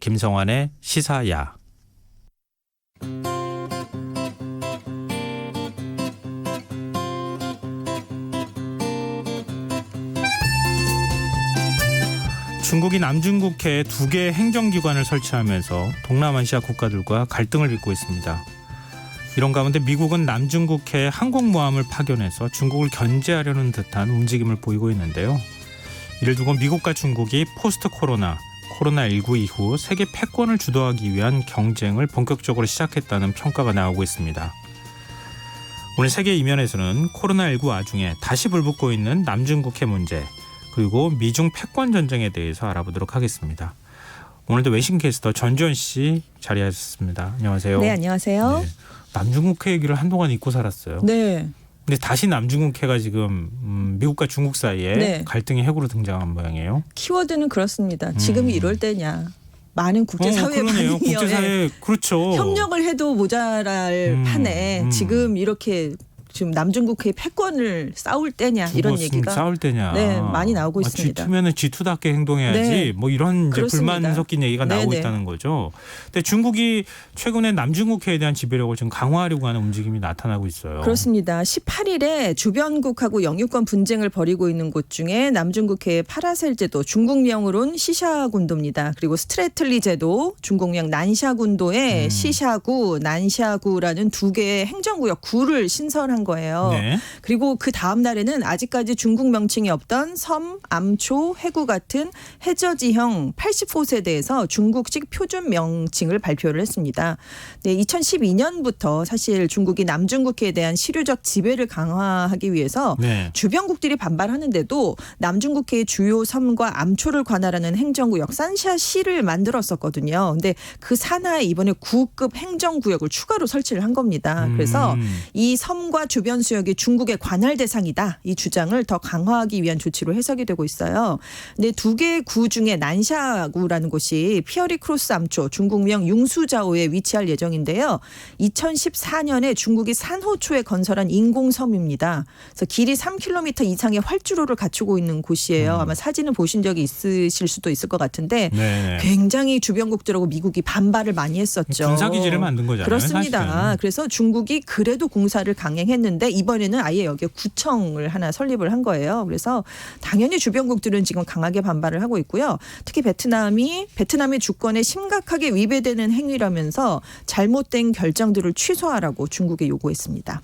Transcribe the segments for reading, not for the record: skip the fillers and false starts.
김성환의 시사야. 중국이 남중국해에 2개의 행정기관을 설치하면서 동남아시아 국가들과 갈등을 빚고 있습니다. 이런 가운데 미국은 남중국해에 항공모함을 파견해서 중국을 견제하려는 듯한 움직임을 보이고 있는데요. 이를 두고 미국과 중국이 포스트 코로나19 이후 세계 패권을 주도하기 위한 경쟁을 본격적으로 시작했다는 평가가 나오고 있습니다. 오늘 세계 이면에서는 코로나19 와중에 다시 불붙고 있는 남중국해 문제, 그리고 미중 패권 전쟁에 대해서 알아보도록 하겠습니다. 오늘도 외신캐스터 전주현 씨 자리하셨습니다. 안녕하세요. 네, 안녕하세요. 네. 남중국해 얘기를 한동안 잊고 살았어요. 네. 근데 다시 남중국해가 지금 미국과 중국 사이에 네. 갈등의 핵으로 등장한 모양이에요. 키워드는 그렇습니다. 지금이 이럴 때냐. 많은 국제사회의 반응이요. 국제사회 그렇죠. 협력을 해도 모자랄 판에 지금 이렇게 지금 남중국해의 패권을 싸울 때냐 이런 얘기가 싸울 때냐. 네, 많이 나오고 있습니다. G2면은 G2답게 행동해야지. 네. 뭐 이런 이제 그렇습니다. 불만 섞인 얘기가 나오고 네네. 있다는 거죠. 근데 중국이 최근에 남중국해에 대한 지배력을 좀 강화하려고 하는 움직임이 나타나고 있어요. 그렇습니다. 18일에 주변국하고 영유권 분쟁을 벌이고 있는 곳 중에 남중국해의 파라셀 제도, 중국명으로는 시샤군도입니다. 그리고 스트레틀리 제도, 중국명 난샤군도에 시샤구, 난샤구라는 2개의 행정구역 구를 신설한 거예요. 네. 그리고 그 다음 날에는 아직까지 중국 명칭이 없던 섬, 암초, 해구 같은 해저지형 80곳에 대해서 중국식 표준 명칭을 발표를 했습니다. 네, 2012년부터 사실 중국이 남중국해에 대한 실효적 지배를 강화하기 위해서 네. 주변국들이 반발하는데도 남중국해의 주요 섬과 암초를 관할하는 행정구역 산샤시를 만들었었거든요. 근데 그 산하에 이번에 9급 행정구역을 추가로 설치를 한 겁니다. 그래서 이 섬과 주변 수역이 중국의 관할 대상이다. 이 주장을 더 강화하기 위한 조치로 해석이 되고 있어요. 근데 2개의 구 중에 난샤구라는 곳이 피어리 크로스 암초, 중국명 융수자오에 위치할 예정인데요. 2014년에 중국이 산호초에 건설한 인공섬입니다. 그래서 길이 3km 이상의 활주로를 갖추고 있는 곳이에요. 아마 사진을 보신 적이 있으실 수도 있을 것 같은데 네. 굉장히 주변국들하고 미국이 반발을 많이 했었죠. 군사기지를 만든 거잖아요. 그렇습니다. 사실은. 그래서 중국이 그래도 공사를 강행했는데 이번에는 아예 여기에 구청을 하나 설립을 한 거예요. 그래서 당연히 주변국들은 지금 강하게 반발을 하고 있고요. 특히 베트남의 주권에 심각하게 위배되는 행위라면서 잘못된 결정들을 취소하라고 중국에 요구했습니다.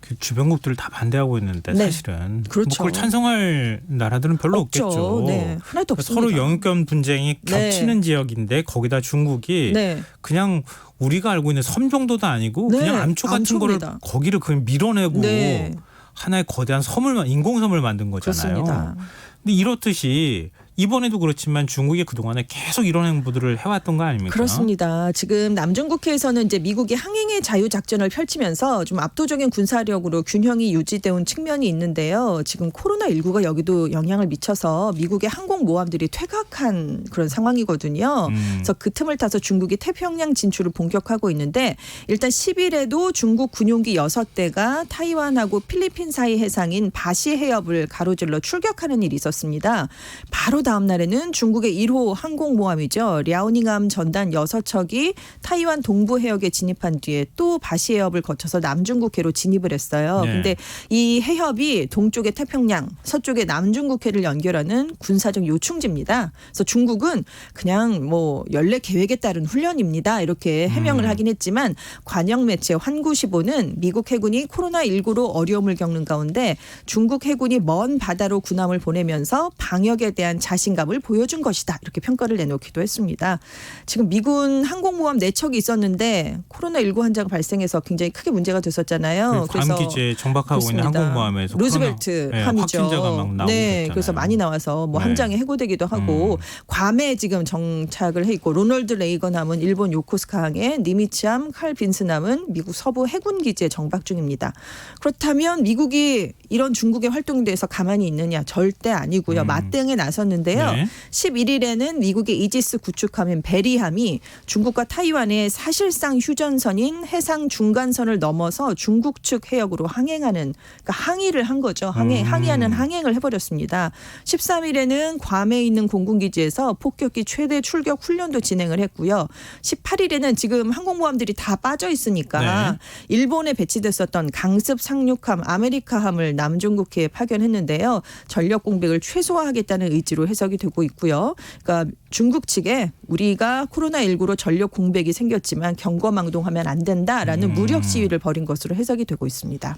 그 주변국들 다 반대하고 있는데 네. 사실은 그렇죠. 뭐 그걸 찬성할 나라들은 별로 없죠. 없겠죠. 네. 하나도 없습니다. 서로 영유권 분쟁이 네. 겹치는 지역인데 거기다 중국이 네. 그냥 우리가 알고 있는 섬 정도도 아니고 네. 그냥 암초 같은 거를 암초입니다. 거기를 그냥 밀어내고 네. 하나의 거대한 인공섬을 만든 거잖아요. 그렇습니다. 근데 이렇듯이 이번에도 그렇지만 중국이 그동안에 계속 이런 행보들을 해왔던 거 아닙니까? 그렇습니다. 지금 남중국해에서는 이제 미국이 항행의 자유작전을 펼치면서 좀 압도적인 군사력으로 균형이 유지되어 온 측면이 있는데요. 지금 코로나19가 여기도 영향을 미쳐서 미국의 항공모함들이 퇴각한 그런 상황이거든요. 그래서 그 틈을 타서 중국이 태평양 진출을 본격화하고 있는데 일단 10일에도 중국 군용기 6대가 타이완하고 필리핀 사이 해상인 바시 해협을 가로질러 출격하는 일이 있었습니다. 바로 다음 날에는 중국의 1호 항공모함이죠. 랴오닝함 전단 6척이 타이완 동부 해역에 진입한 뒤에 또 바시 해협을 거쳐서 남중국해로 진입을 했어요. 그런데 네. 이 해협이 동쪽의 태평양, 서쪽의 남중국해를 연결하는 군사적 요충지입니다. 그래서 중국은 그냥 뭐 연례 계획에 따른 훈련입니다. 이렇게 해명을 하긴 했지만 관영 매체 환구시보는 미국 해군이 코로나19로 어려움을 겪는 가운데 중국 해군이 먼 바다로 군함을 보내면서 방역에 대한 자신감을 보여준 것이다. 이렇게 평가를 내놓기도 했습니다. 지금 미군 항공모함 4척이 있었는데 코로나19 환자가 발생해서 굉장히 크게 문제가 됐었잖아요. 괌 기지에 정박하고 있는 항공모함에서 루즈벨트 함이죠. 확진자가 막 나오고 네, 있잖아요. 그래서 많이 나와서 뭐 네. 함장에 해고되기도 하고 괌에 지금 정착을 해 있고 로널드 레이건함은 일본 요코스카항에 니미츠함, 칼 빈슨함은 미국 서부 해군 기지에 정박 중입니다. 그렇다면 미국이 이런 중국의 활동에 대해서 가만히 있느냐? 절대 아니고요. 맞대응에 나섰는데 있는데요. 네. 11일에는 미국의 이지스 구축함인 베리함이 중국과 타이완의 사실상 휴전선인 해상 중간선을 넘어서 중국 측 해역으로 항행하는 그러니까 항의를 한 거죠. 항의하는 항행을 해버렸습니다. 13일에는 괌에 있는 공군기지에서 폭격기 최대 출격 훈련도 진행을 했고요. 18일에는 지금 항공모함들이 다 빠져 있으니까 네. 일본에 배치됐었던 강습 상륙함 아메리카함을 남중국해에 파견했는데요. 전력 공백을 최소화하겠다는 의지로 해석이 되고 있고요. 그러니까 중국 측에 우리가 코로나19로 전력 공백이 생겼지만 경거망동하면 안 된다라는 무력 시위를 벌인 것으로 해석이 되고 있습니다.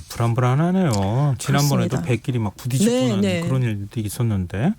불안불안하네요. 지난번에도 그렇습니다. 배끼리 막 부딪히고 네, 는 네. 그런 일도 있었는데.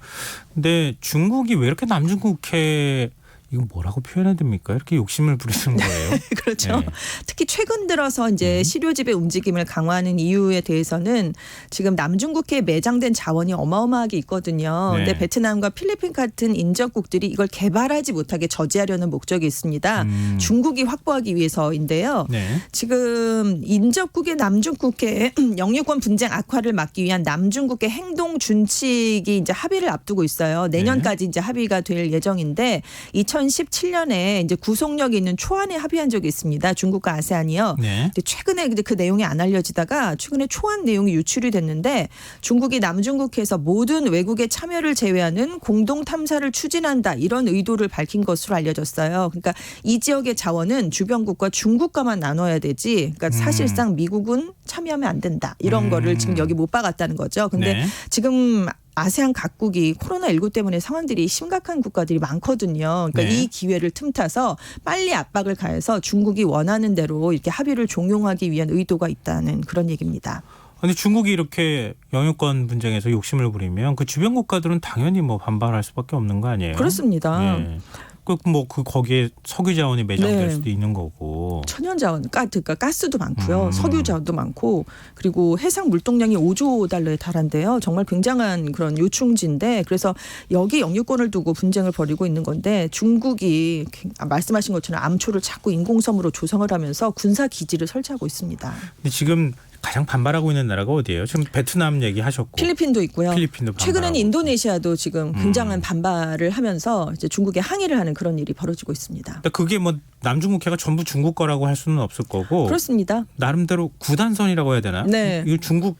근데 중국이 왜 이렇게 남중국해 이거 뭐라고 표현해야 됩니까? 이렇게 욕심을 부리는 거예요. 그렇죠. 네. 특히 최근 들어서 이제 실효지배 움직임을 강화하는 이유에 대해서는 지금 남중국해에 매장된 자원이 어마어마하게 있거든요. 네. 근데 베트남과 필리핀 같은 인접국들이 이걸 개발하지 못하게 저지하려는 목적이 있습니다. 중국이 확보하기 위해서인데요. 네. 지금 인접국의 남중국해 영유권 분쟁 악화를 막기 위한 남중국해 행동 준칙이 이제 합의를 앞두고 있어요. 내년까지 이제 합의가 될 예정인데 2017년에 이제 구속력이 있는 초안에 합의한 적이 있습니다. 중국과 아세안이요. 네. 근데 최근에 그 내용이 안 알려지다가 최근에 초안 내용이 유출이 됐는데 중국이 남중국해에서 모든 외국의 참여를 제외하는 공동 탐사를 추진한다 이런 의도를 밝힌 것으로 알려졌어요. 그러니까 이 지역의 자원은 주변국과 중국과만 나눠야 되지. 그러니까 사실상 미국은 참여하면 안 된다. 이런 거를 지금 여기 못 박았다는 거죠. 근데 네. 지금 아세안 각국이 코로나19 때문에 상황들이 심각한 국가들이 많거든요. 그러니까 네. 이 기회를 틈타서 빨리 압박을 가해서 중국이 원하는 대로 이렇게 합의를 종용하기 위한 의도가 있다는 그런 얘기입니다. 근데 중국이 이렇게 영유권 분쟁에서 욕심을 부리면 그 주변 국가들은 당연히 뭐 반발할 수밖에 없는 거 아니에요? 그렇습니다. 네. 거기에 석유 자원이 매장될 네. 수도 있는 거고. 천연 자원, 그러니까 가스도 많고요. 음. 석유 자원도 많고 그리고 해상 물동량이 5조 달러에 달한데요. 정말 굉장한 그런 요충지인데 그래서 여기 영유권을 두고 분쟁을 벌이고 있는 건데 중국이 말씀하신 것처럼 암초를 자꾸 인공섬으로 조성을 하면서 군사 기지를 설치하고 있습니다. 근데 지금 가장 반발하고 있는 나라가 어디예요? 지금 베트남 얘기하셨고. 필리핀도 있고요. 필리핀도 반발하고. 최근에는 인도네시아도 지금 굉장한 반발을 하면서 이제 중국에 항의를 하는 그런 일이 벌어지고 있습니다. 근데 그게 뭐 남중국해가 전부 중국 거라고 할 수는 없을 거고. 그렇습니다. 나름대로 구단선이라고 해야 되나? 네. 이거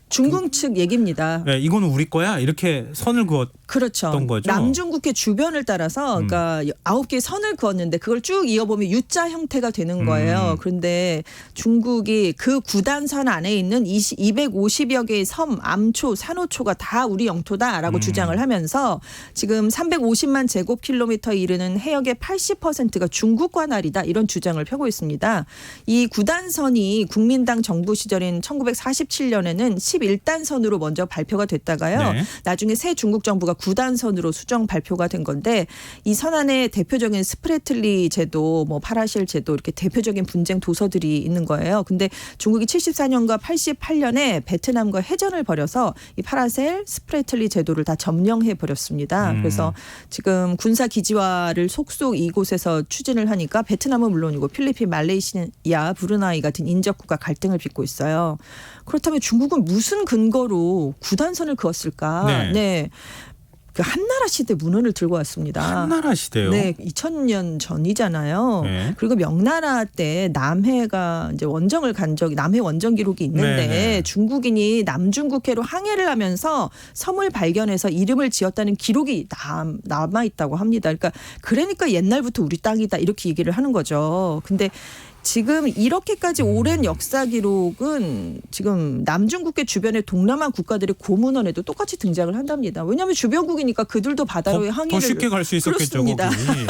중국 측 얘기입니다. 네, 이거는 우리 거야 이렇게 선을 그었. 그렇죠. 어떤 거죠? 남중국해 주변을 따라서 그러니까 9개의 선을 그었는데 그걸 쭉 이어보면 U자 형태가 되는 거예요. 그런데 중국이 그 구단선 안에 있는 250여 개의 섬, 암초, 산호초가 다 우리 영토다라고 주장을 하면서 지금 350만 제곱킬로미터에 이르는 해역의 80%가 중국 관할이다 이런 주장을 펴고 있습니다. 이 구단선이 국민당 정부 시절인 1947년에는 11단선으로 먼저 발표가 됐다가요. 네. 나중에 새 중국 정부가 9단선으로 수정 발표가 된 건데 이 선안에 대표적인 스프레틀리 제도, 뭐 파라실 제도 이렇게 대표적인 분쟁 도서들이 있는 거예요. 근데 중국이 74년과 88년에 베트남과 해전을 벌여서 이 파라셀, 스프레틀리 제도를 다 점령해 버렸습니다. 그래서 지금 군사 기지화를 속속 이곳에서 추진을 하니까 베트남은 물론이고 필리핀, 말레이시아, 브루나이 같은 인접국가 갈등을 빚고 있어요. 그렇다면 중국은 무슨 근거로 9단선을 그었을까? 네. 네. 그 한나라 시대 문헌을 들고 왔습니다. 한나라 시대요? 네, 2000년 전이잖아요. 네. 그리고 명나라 때 남해가 이제 원정을 간 적이 남해 원정 기록이 있는데 네. 중국인이 남중국해로 항해를 하면서 섬을 발견해서 이름을 지었다는 기록이 남아 있다고 합니다. 그러니까 옛날부터 우리 땅이다 이렇게 얘기를 하는 거죠. 근데 지금 이렇게까지 오랜 역사 기록은 지금 남중국해 주변의 동남아 국가들의 고문헌에도 똑같이 등장을 한답니다. 왜냐하면 주변국이니까 그들도 바다로의 항해를 더 쉽게 갈 수 있었겠죠. 그렇습니다. 거기.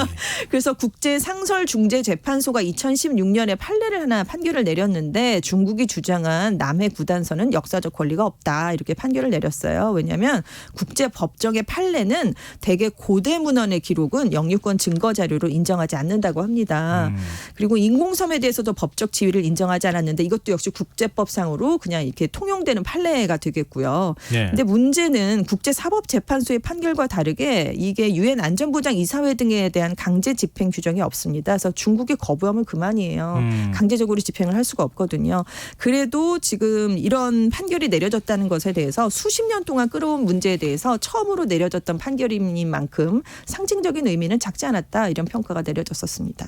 그래서 국제상설중재재판소가 2016년에 판결을 내렸는데 중국이 주장한 남해 구단선은 역사적 권리가 없다 이렇게 판결을 내렸어요. 왜냐하면 국제법정의 판례는 대개 고대 문헌의 기록은 영유권 증거 자료로 인정하지 않는다고 합니다. 그리고 인공섬에 대해서도 법적 지위를 인정하지 않았는데 이것도 역시 국제법상으로 그냥 이렇게 통용되는 판례가 되겠고요. 네. 근데 문제는 국제사법재판소의 판결과 다르게 이게 유엔 안전보장 이사회 등에 대한 강제 집행 규정이 없습니다. 그래서 중국이 거부하면 그만이에요. 강제적으로 집행을 할 수가 없거든요. 그래도 지금 이런 판결이 내려졌다는 것에 대해서 수십 년 동안 끌어온 문제에 대해서 처음으로 내려졌던 판결인 만큼 상징적인 의미는 작지 않았다. 이런 평가가 내려졌었습니다.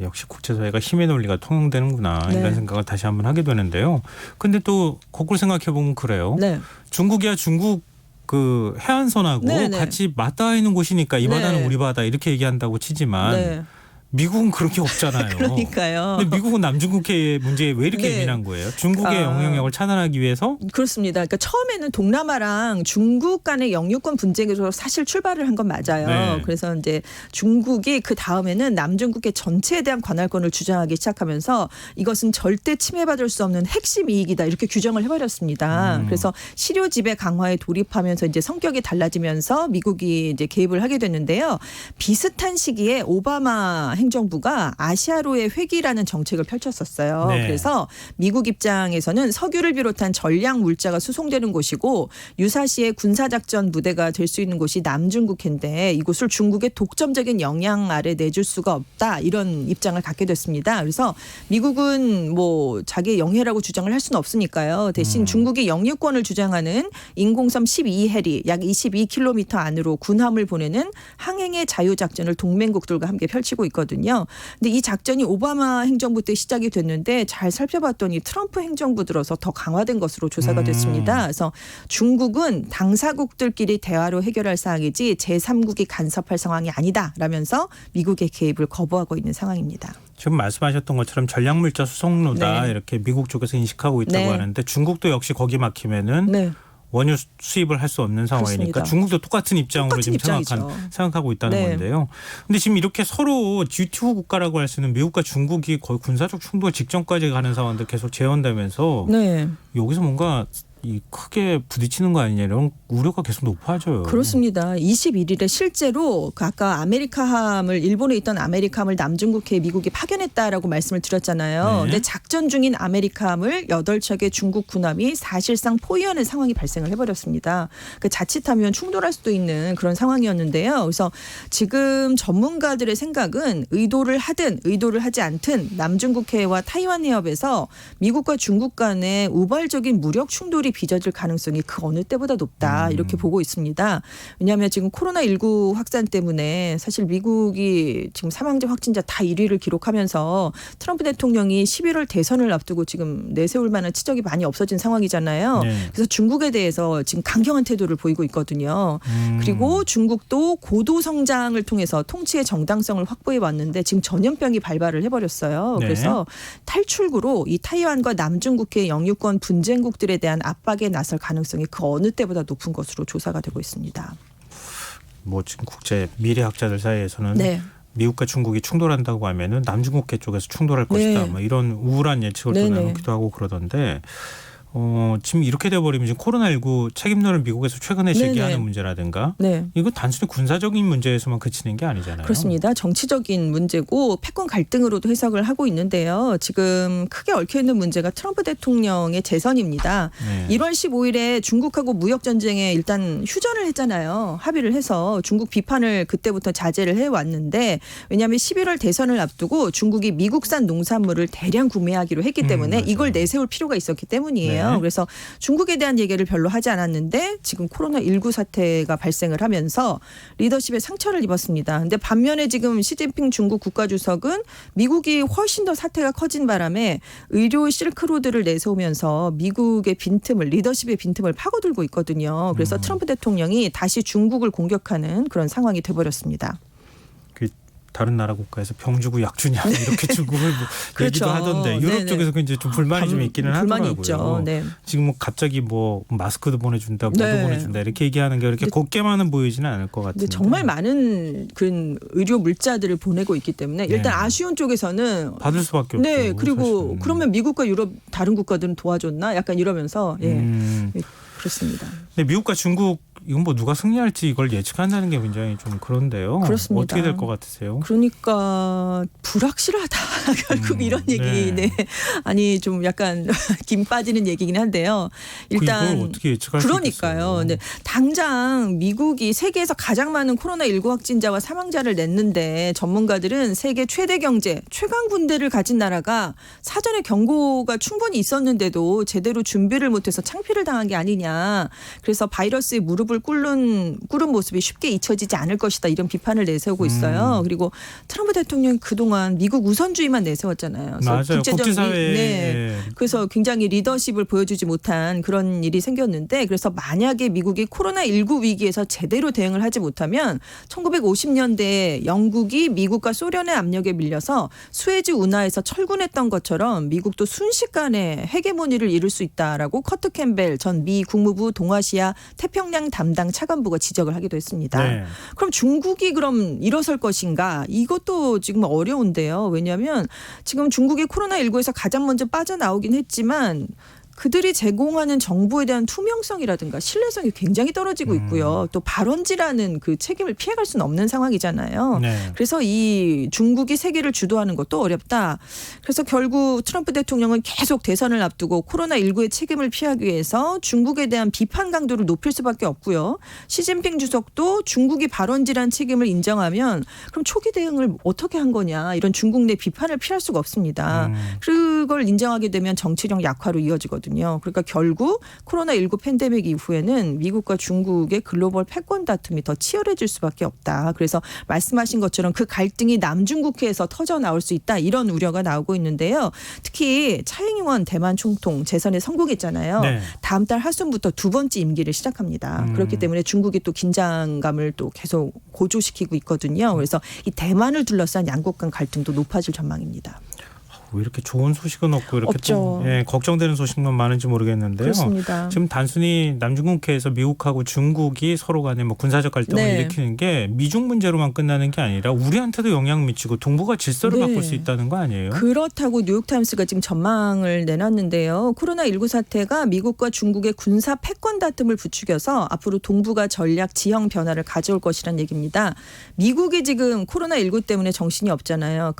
역시 국제사회가 힘의 논리가 통용되는구나 네. 이런 생각을 다시 한번 하게 되는데요. 근데 또 거꾸로 생각해 보면 그래요. 네. 중국이야 중국 그 해안선하고 네네. 같이 맞닿아 있는 곳이니까 이 바다는 네. 우리 바다 이렇게 얘기한다고 치지만 네. 미국은 그런 게 없잖아요. 그러니까요. 근데 미국은 남중국해 문제에 왜 이렇게 네. 예민한 거예요? 중국의 영향력을 차단하기 위해서? 그렇습니다. 그러니까 처음에는 동남아랑 중국 간의 영유권 분쟁에서 사실 출발을 한 건 맞아요. 네. 그래서 이제 중국이 그 다음에는 남중국해 전체에 대한 관할권을 주장하기 시작하면서 이것은 절대 침해받을 수 없는 핵심 이익이다 이렇게 규정을 해버렸습니다. 그래서 실효 지배 강화에 돌입하면서 이제 성격이 달라지면서 미국이 이제 개입을 하게 됐는데요. 비슷한 시기에 오바마 행정부가 아시아로의 회귀라는 정책을 펼쳤었어요. 네. 그래서 미국 입장에서는 석유를 비롯한 전략 물자가 수송되는 곳이고 유사시에 군사작전 무대가 될 수 있는 곳이 남중국해인데 이곳을 중국의 독점적인 영향 아래 내줄 수가 없다 이런 입장을 갖게 됐습니다. 그래서 미국은 뭐 자기의 영해라고 주장을 할 수는 없으니까요. 대신 중국이 영유권을 주장하는 인공섬 12해리 약 22km 안으로 군함을 보내는 항행의 자유작전을 동맹국들과 함께 펼치고 있거든요. 근데 이 작전이 오바마 행정부 때 시작이 됐는데 잘 살펴봤더니 트럼프 행정부 들어서 더 강화된 것으로 조사가 됐습니다. 그래서 중국은 당사국들끼리 대화로 해결할 사항이지 제3국이 간섭할 상황이 아니다라면서 미국의 개입을 거부하고 있는 상황입니다. 지금 말씀하셨던 것처럼 전략물자 수송로다 네. 이렇게 미국 쪽에서 인식하고 있다고 네. 하는데 중국도 역시 거기 막히면은 네. 원유 수입을 할 수 없는 상황이니까 그렇습니다. 중국도 똑같은 입장으로 똑같은 지금 입장이죠. 생각하고 있다는 네. 건데요. 근데 지금 이렇게 서로 G2 국가라고 할 수 있는 미국과 중국이 거의 군사적 충돌 직전까지 가는 상황들 계속 재현되면서 네. 여기서 뭔가 이 크게 부딪히는 거 아니냐 이런 우려가 계속 높아져요. 그렇습니다. 21일에 실제로 그 아까 아메리카함을 일본에 있던 아메리카함을 남중국해에 미국이 파견했다라고 말씀을 드렸잖아요. 네. 근데 작전 중인 아메리카함을 8척의 중국 군함이 사실상 포위하는 상황이 발생을 해버렸습니다. 그 자칫하면 충돌할 수도 있는 그런 상황이었는데요. 그래서 지금 전문가들의 생각은 의도를 하든 의도를 하지 않든 남중국해와 타이완 해협에서 미국과 중국 간의 우발적인 무력 충돌이 빚어질 가능성이 그 어느 때보다 높다 이렇게 보고 있습니다. 왜냐하면 지금 코로나19 확산 때문에 사실 미국이 지금 사망자 확진자 다 1위를 기록하면서 트럼프 대통령이 11월 대선을 앞두고 지금 내세울 만한 치적이 많이 없어진 상황이잖아요. 네. 그래서 중국에 대해서 지금 강경한 태도를 보이고 있거든요. 그리고 중국도 고도 성장을 통해서 통치의 정당성을 확보해 왔는데 지금 전염병이 발발을 해버렸어요. 네. 그래서 탈출구로 이 타이완과 남중국해 영유권 분쟁국들에 대한 압박에 나설 가능성이 그 어느 때보다 높은 것으로 조사가 되고 있습니다. 뭐 지금 국제 미래학자들 사이에서는 네. 미국과 중국이 충돌한다고 하면은 남중국해 쪽에서 충돌할 네. 것이다. 뭐 이런 우울한 예측을 또 네네. 내놓기도 하고 그러던데 지금 이렇게 돼버리면 지금 코로나19 책임론을 미국에서 최근에 네네. 제기하는 문제라든가 네. 이거 단순히 군사적인 문제에서만 그치는 게 아니잖아요. 그렇습니다. 정치적인 문제고 패권 갈등으로도 해석을 하고 있는데요. 지금 크게 얽혀있는 문제가 트럼프 대통령의 재선입니다. 네. 1월 15일에 중국하고 무역전쟁에 일단 휴전을 했잖아요. 합의를 해서 중국 비판을 그때부터 자제를 해왔는데 왜냐하면 11월 대선을 앞두고 중국이 미국산 농산물을 대량 구매하기로 했기 때문에 맞아요. 이걸 내세울 필요가 있었기 때문이에요. 네. 그래서 중국에 대한 얘기를 별로 하지 않았는데 지금 코로나19 사태가 발생을 하면서 리더십에 상처를 입었습니다. 근데 반면에 지금 시진핑 중국 국가주석은 미국이 훨씬 더 사태가 커진 바람에 의료 실크로드를 내세우면서 미국의 빈틈을 리더십의 빈틈을 파고들고 있거든요. 그래서 트럼프 대통령이 다시 중국을 공격하는 그런 상황이 돼버렸습니다. 다른 나라 국가에서 병 주고 약 주냐 이렇게 중국을 뭐 그렇죠. 얘기도 하던데 유럽 네네. 쪽에서 이제 좀 불만이 좀 있기는 불만이 하더라고요. 있죠. 네. 지금 뭐 갑자기 뭐 마스크도 보내준다, 뭐도 네. 보내준다 이렇게 얘기하는 게 그렇게 곱게만은 보이지는 않을 것 같은데. 근데 정말 많은 그런 의료 물자들을 보내고 있기 때문에 일단 네. 아쉬운 쪽에서는 받을 수밖에 없죠. 네, 그리고 사실은. 그러면 미국과 유럽 다른 국가들은 도와줬나? 약간 이러면서 예, 그렇습니다. 근데 미국과 중국 이건 뭐 누가 승리할지 이걸 예측한다는 게 굉장히 좀 그런데요. 그렇습니다. 어떻게 될 것 같으세요? 그러니까 불확실하다. 결국 이런 얘기. 네. 아니 좀 약간 김 빠지는 얘기긴 한데요. 일단 이걸 어떻게 예측할 수 그러니까요. 있겠어요? 네. 당장 미국이 세계에서 가장 많은 코로나19 확진자와 사망자를 냈는데 전문가들은 세계 최대 경제, 최강 군대를 가진 나라가 사전에 경고가 충분히 있었는데도 제대로 준비를 못해서 창피를 당한 게 아니냐. 그래서 바이러스에 무릎을 꿇는 모습이 쉽게 잊혀지지 않을 것이다. 이런 비판을 내세우고 있어요. 그리고 트럼프 대통령이 그동안 미국 우선주의만 내세웠잖아요. 그래서 맞아요. 국제사회에. 네. 그래서 굉장히 리더십을 보여주지 못한 그런 일이 생겼는데 그래서 만약에 미국이 코로나19 위기에서 제대로 대응을 하지 못하면 1950년대에 영국이 미국과 소련의 압력에 밀려서 수에즈 운하에서 철군했던 것처럼 미국도 순식간에 헤게모니를 이룰 수 있다라고 커트 캠벨 전 미 국무부 동아시아 태평양 담당 차관부가 지적을 하기도 했습니다. 네. 그럼 중국이 그럼 일어설 것인가? 이것도 지금 어려운데요. 왜냐하면 지금 중국이 코로나19에서 가장 먼저 빠져나오긴 했지만 그들이 제공하는 정보에 대한 투명성이라든가 신뢰성이 굉장히 떨어지고 있고요. 또 발원지라는 그 책임을 피해갈 수는 없는 상황이잖아요. 네. 그래서 이 중국이 세계를 주도하는 것도 어렵다. 그래서 결국 트럼프 대통령은 계속 대선을 앞두고 코로나19의 책임을 피하기 위해서 중국에 대한 비판 강도를 높일 수밖에 없고요. 시진핑 주석도 중국이 발원지란 책임을 인정하면 그럼 초기 대응을 어떻게 한 거냐 이런 중국 내 비판을 피할 수가 없습니다. 그걸 인정하게 되면 정치력 약화로 이어지거든요. 그러니까 결국 코로나19 팬데믹 이후에는 미국과 중국의 글로벌 패권 다툼이 더 치열해질 수밖에 없다. 그래서 말씀하신 것처럼 그 갈등이 남중국해에서 터져 나올 수 있다. 이런 우려가 나오고 있는데요. 특히 차잉원 대만 총통 재선에 성공했잖아요. 네. 다음 달 하순부터 두 번째 임기를 시작합니다. 그렇기 때문에 중국이 또 긴장감을 또 계속 고조시키고 있거든요. 그래서 이 대만을 둘러싼 양국 간 갈등도 높아질 전망입니다. 왜 이렇게 좋은 소식은 없고 이렇게 없죠. 또 걱정되는 소식만 많은지 모르겠는데요. 그렇습니다. 지금 단순히 남중국해에서 미국하고 중국이 서로 간에 뭐 군사적 갈등을 네. 일으키는 게 미중 문제로만 끝나는 게 아니라 우리한테도 영향 미치고 동북아 질서를 네. 바꿀 수 있다는 거 아니에요? 그렇다고 뉴욕타임스가 지금 전망을 내놨는데요. 코로나19 사태가 미국과 중국의 군사 패권 다툼을 부추겨서 앞으로 동북아 전략 지형 변화를 가져올 것이란 얘기입니다. 미국이 지금 코로나19 때문에 정신이 없잖아요.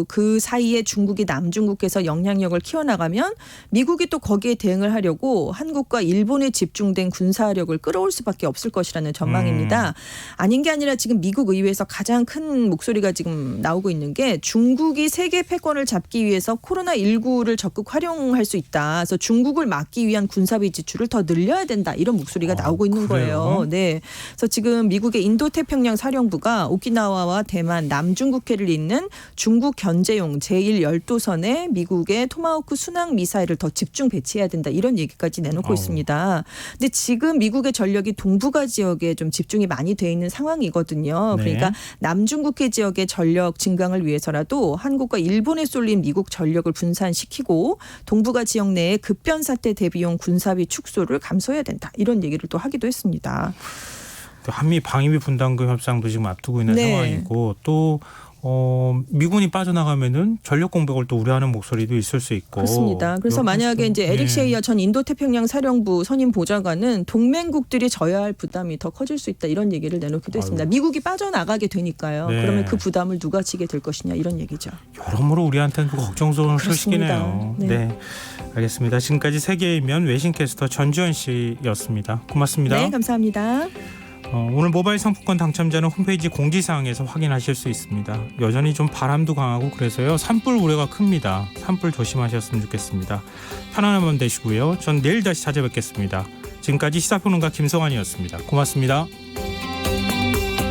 그 사이에 중국이 남중국해에서 영향력을 키워나가면 미국이 또 거기에 대응을 하려고 한국과 일본에 집중된 군사력을 끌어올 수밖에 없을 것이라는 전망입니다. 아닌 게 아니라 지금 미국 의회에서 가장 큰 목소리가 지금 나오고 있는 게 중국이 세계 패권을 잡기 위해서 코로나19를 적극 활용할 수 있다. 그래서 중국을 막기 위한 군사비 지출을 더 늘려야 된다. 이런 목소리가 나오고 있는 그래요? 거예요. 네. 그래서 지금 미국의 인도태평양 사령부가 오키나와와 대만, 남중국해를 잇는 중국 견제용 제1열도선에 미국의 토마호크 순항 미사일을 더 집중 배치해야 된다. 이런 얘기까지 내놓고 있습니다. 근데 지금 미국의 전력이 동북아 지역에 좀 집중이 많이 돼 있는 상황이거든요. 네. 그러니까 남중국해 지역의 전력 증강을 위해서라도 한국과 일본에 쏠린 미국 전력을 분산시키고 동북아 지역 내에 급변 사태 대비용 군사비 축소를 감소해야 된다. 이런 얘기를 또 하기도 했습니다. 한미 방위비 분담금 협상도 지금 앞두고 있는 네. 상황이고 또 미군이 빠져나가면은 전력 공백을 또 우려하는 목소리도 있을 수 있고. 그렇습니다. 그래서 만약에 이제 에릭 셰이어 전 인도태평양 사령부 선임 보좌관은 동맹국들이 져야 할 부담이 더 커질 수 있다 이런 얘기를 내놓기도 했습니다. 미국이 빠져나가게 되니까요. 네. 그러면 그 부담을 누가 지게 될 것이냐 이런 얘기죠. 여러모로 우리한테는 걱정스러운 그렇습니다. 소식이네요. 네. 네, 알겠습니다. 지금까지 세계의 면 외신캐스터 전주현 씨였습니다. 고맙습니다. 네, 감사합니다. 오늘 모바일 상품권 당첨자는 홈페이지 공지사항에서 확인하실 수 있습니다. 여전히 좀 바람도 강하고 그래서요. 산불 우려가 큽니다. 산불 조심하셨으면 좋겠습니다. 편안한 밤 되시고요. 전 내일 다시 찾아뵙겠습니다. 지금까지 시사평론가 김성환이었습니다. 고맙습니다.